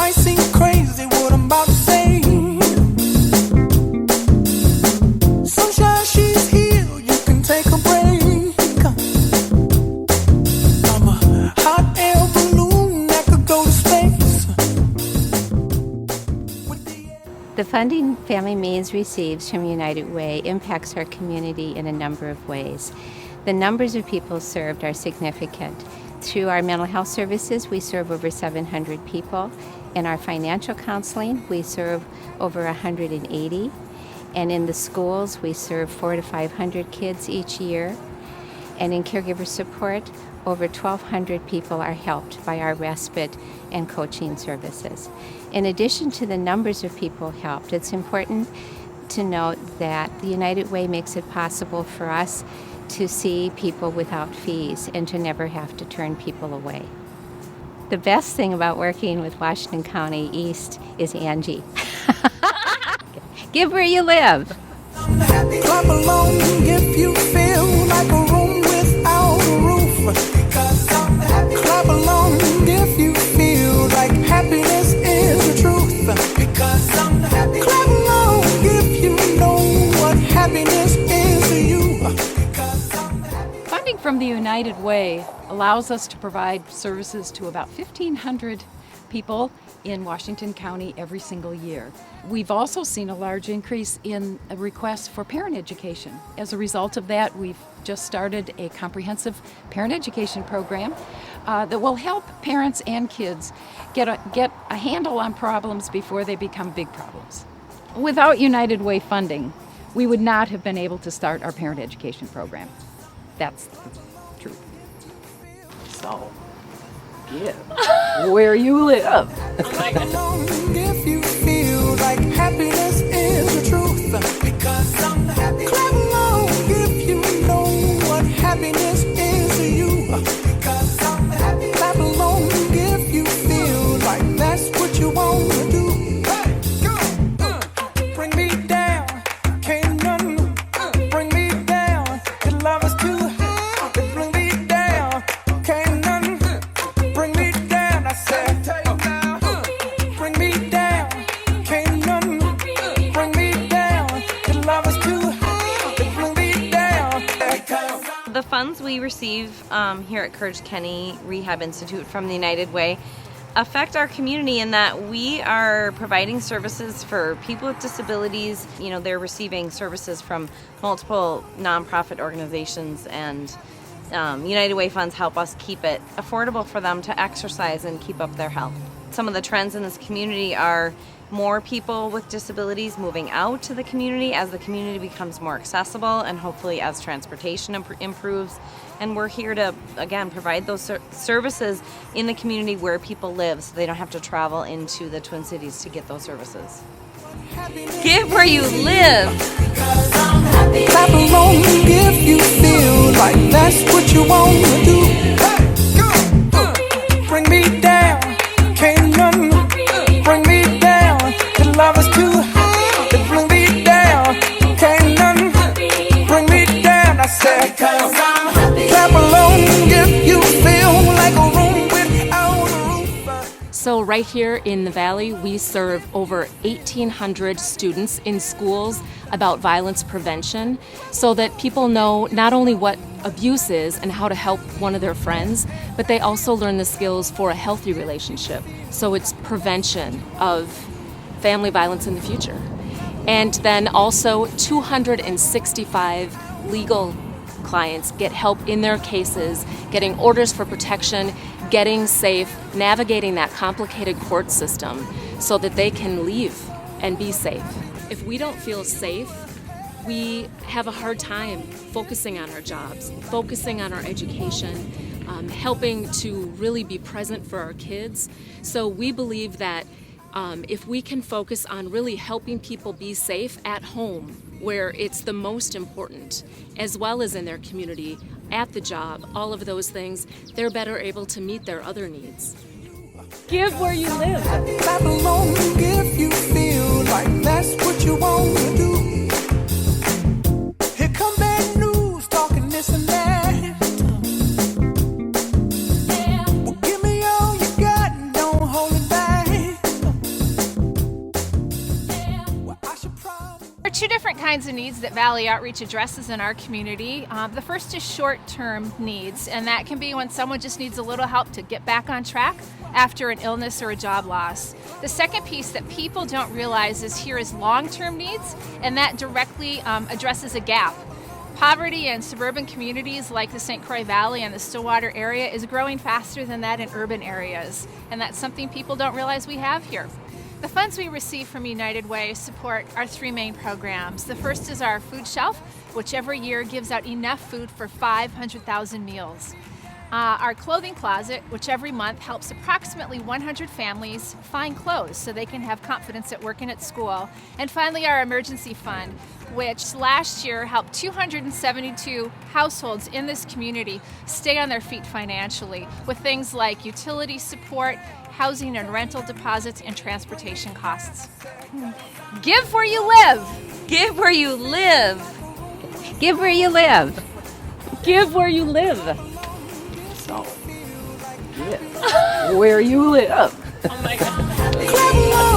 might seem crazy what I'm about to say. Sunshine, she's here, you can take a break. I'm a hot air balloon that could go to space. The funding Family Means receives from United Way impacts our community in a number of ways. The numbers of people served are significant. Through our mental health services, we serve over 700 people. In our financial counseling, we serve over 180. And in the schools, we serve 400 to 500 kids each year. And in caregiver support, over 1,200 people are helped by our respite and coaching services. In addition to the numbers of people helped, it's important to note that the United Way makes it possible for us to see people without fees and to never have to turn people away. The best thing about working with Washington County East is Angie. Give where you live. Clap along if you feel like a room without a roof. Clap along if you feel like happiness is the truth. Because I'm happy. Clap along if you know what happiness is to you. Funding from the United Way allows us to provide services to about 1,500 people in Washington County every single year. We've also seen a large increase in requests for parent education. As a result of that, we've just started a comprehensive parent education program that will help parents and kids get a handle on problems before they become big problems. Without United Way funding, we would not have been able to start our parent education program. That's the truth. So, give where you live. Clap along if you feel like happiness is the truth. Because I'm happy. Clap along if you know what happiness is to you. Because I'm happy. Clap along if you feel like that's what you want to do. Hey, go. Bring me down. Can't none bring me down. Your love is too high. Bring me down. Can't none bring me down. I said, bring me down. Can't none bring me down. Your love is too high. Bring me down. The funds we receive here at Courage Kenny Rehab Institute from the United Way affect our community in that we are providing services for people with disabilities. You know, they're receiving services from multiple nonprofit organizations, and United Way funds help us keep it affordable for them to exercise and keep up their health. Some of the trends in this community are more people with disabilities moving out to the community as the community becomes more accessible, and hopefully as transportation improves. And we're here to, again, provide those services in the community where people live so they don't have to travel into the Twin Cities to get those services. Give where you live. Clap along if you feel like that's what you want to do. Hey, go. Bring me down. Can't none bring me down. Your love is too high. Bring me down. Can't none bring me down. I said, clap along if you feel like a room without a roof. So right here in the Valley, we serve over 1,800 students in schools about violence prevention so that people know not only what abuse is and how to help one of their friends, but they also learn the skills for a healthy relationship. So it's prevention of family violence in the future. And then also 265 legal clients get help in their cases, getting orders for protection, getting safe, navigating that complicated court system so that they can leave and be safe. If we don't feel safe, we have a hard time focusing on our jobs, focusing on our education, helping to really be present for our kids. So we believe that if we can focus on really helping people be safe at home, where it's the most important, as well as in their community, at the job, all of those things, they're better able to meet their other needs. Give where you live. Clap along if you feel like that's what you want to do. Here come bad news, talking this and that. Well, give me all you got and don't hold it back. two different kinds of needs that Valley Outreach addresses in our community. The first is short-term needs, and that can be when someone just needs a little help to get back on track after an illness or a job loss. The second piece that people don't realize is here is long-term needs, and that directly addresses a gap. Poverty in suburban communities like the St. Croix Valley and the Stillwater area is growing faster than that in urban areas, and that's something people don't realize we have here. The funds we receive from United Way support our three main programs. The first is our food shelf, which every year gives out enough food for 500,000 meals. Our clothing closet, which every month helps approximately 100 families find clothes so they can have confidence at work and at school. And finally, our emergency fund, which last year helped 272 households in this community stay on their feet financially with things like utility support, housing and rental deposits, and transportation costs. Give where you live. Give where you live. Give where you live. Give where you live. Where you live. Clap along